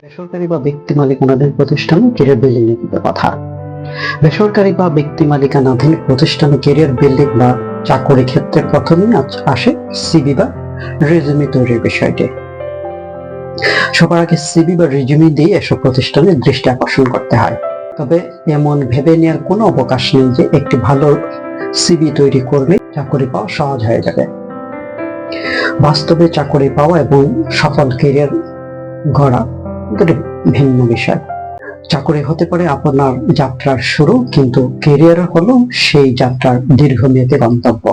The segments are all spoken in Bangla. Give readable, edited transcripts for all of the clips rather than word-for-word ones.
বেসরকারি বা ব্যক্তি মালিকানাধীন প্রতিষ্ঠানে ক্যারিয়ার বিল্ডিং এর কথা। বেসরকারি বা ব্যক্তি মালিকানাধীন প্রতিষ্ঠানে ক্যারিয়ার বিল্ডিং বা চাকরি ক্ষেত্রে প্রথমে আসে সিভি বা রেজুমে তৈরির বিষয়টি। সবার আগে সিভি বা রেজুমে দিয়ে এসব প্রতিষ্ঠানের দৃষ্টি আকর্ষণ করতে হয়। তবে এমন ভেবে নেওয়ার কোনো অবকাশ নেই যে একটি ভালো সিভি তৈরি করলে চাকরি পাওয়া সহজ হয়ে যাবে। বাস্তবে চাকরি পাওয়া এবং সফল ক্যারিয়ার গড়া দুটি ভিন্ন বিষয়। চাকরি হতে পারে আপনার যাত্রার শুরু, কিন্তু ক্যারিয়ার হলো সেই যাত্রার দীর্ঘমেয়াদী গন্তব্য।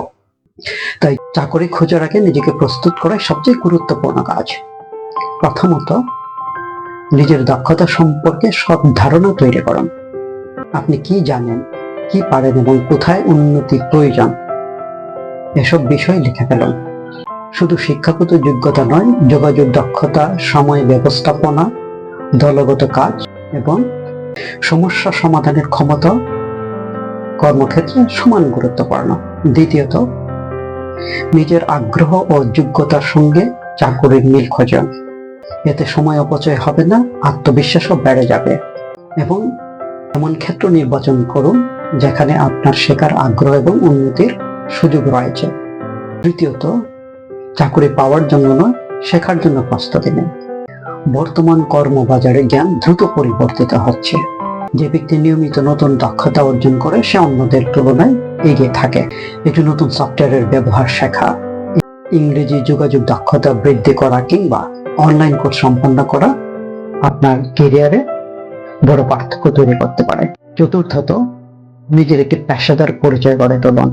তাই চাকরি খোঁজার আগে নিজেকে প্রস্তুত করাই সবচেয়ে গুরুত্বপূর্ণ কাজ। প্রথমত, নিজের দক্ষতা সম্পর্কে সব ধারণা তৈরি করুন। আপনি কি জানেন, কি পারেন এবং কোথায় উন্নতি প্রয়োজন, এসব বিষয় লিখে ফেলুন। শুধু শিক্ষাগত যোগ্যতা নয়, যোগাযোগ দক্ষতা, সময় ব্যবস্থাপনা, দলগত কাজ এবং সমস্যা সমাধানের ক্ষমতা কর্মক্ষেত্রে সমান গুরুত্বপূর্ণ। দ্বিতীয়ত, নিজের আগ্রহ ও যোগ্যতার সঙ্গে চাকরির মিল খুঁজুন। এতে সময় অপচয় হবে না, আত্মবিশ্বাসও বেড়ে যাবে। এবং এমন ক্ষেত্র নির্বাচন করুন যেখানে আপনার শেখার আগ্রহ এবং উন্নতির সুযোগ রয়েছে। তৃতীয়ত, চাকরি পাওয়ার জন্য নয়, শেখার জন্য প্রস্তুতি নিন। বর্তমান কর্মবাজারে জ্ঞান দ্রুত পরিবর্তিত হচ্ছে। যে ব্যক্তি নিয়মিত নতুন দক্ষতা অর্জন করে সে অন্যদের তুলনায় এগিয়ে থাকে। একটি নতুন সফটওয়্যারের ব্যবহার শেখা, ইংরেজি যোগাযোগ দক্ষতা বৃদ্ধি করা কিংবা অনলাইন কোর্স সম্পন্ন করা আপনার ক্যারিয়ারে বড় পার্থক্য তৈরি করতে পারে। চতুর্থত, নিজের একটি পেশাদার পরিচয় গড়ে তুলুন।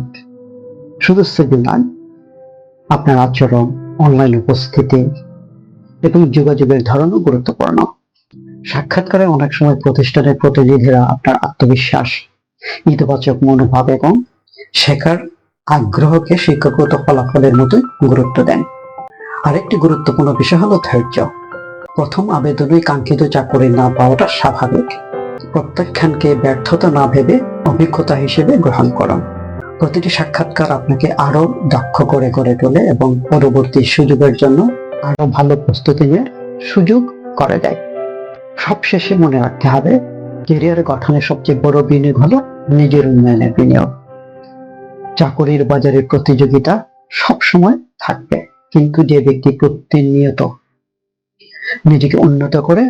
শুধু সিভি নয়, আপনার আচরণ, অনলাইন উপস্থিতি এবং যোগাযোগের ধরনও গুরুত্বপূর্ণ। সাক্ষাৎকারে অনেক সময় প্রতিষ্ঠানের প্রতিনিধিরা আপনার আত্মবিশ্বাস, ইতিবাচক মনোভাব এবং শেখার আগ্রহকে শিক্ষাগত ফলাফলের মতোই গুরুত্ব দেন। আরেকটি গুরুত্বপূর্ণ বিষয় হলো ধৈর্য। প্রথম আবেদনে কাঙ্ক্ষিত চাকরি না পাওয়াটা স্বাভাবিক। প্রত্যাখ্যানকে ব্যর্থতা না ভেবে অভিজ্ঞতা হিসেবে গ্রহণ করুন। প্রতিটি সাক্ষাৎকার আপনাকে আরো দক্ষ করে গড়ে তোলে এবং পরবর্তী সুযোগের জন্য আরো ভালো প্রস্তুতি নেওয়ার সুযোগ করে দেয়। সবশেষে মনে রাখতে হবে, ক্যারিয়ার গঠনের সবচেয়ে বড় বিনিয়োগ হলো নিজের উন্নয়নের বিনিয়োগ। চাকরির বাজারে প্রতিযোগিতা সবসময় থাকবে, কিন্তু যে ব্যক্তি প্রতিনিয়ত নিজেকে উন্নত করে,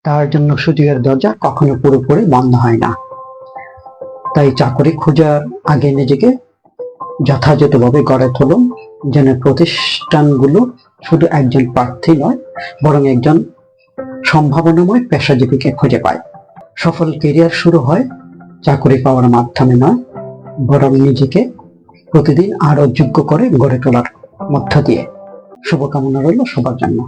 তার জন্য সুযোগের দরজা কখনো পুরোপুরি বন্ধ হয় না। তাই চাকরি খোঁজার আগে নিজেকে যথাযথভাবে গড়ে তুলুন, যেন প্রতিষ্ঠানগুলো শুধু একজন প্রার্থী নয়, বরং একজন সম্ভাবনাময় পেশাজীবীকে খুঁজে পায়। সফল ক্যারিয়ার শুরু হয় চাকরি পাওয়ার মাধ্যমে নয়, বরং নিজেকে প্রতিদিন আরো যোগ্য করে গড়ে তোলার মধ্য দিয়ে। শুভকামনা রইল সবার জন্য।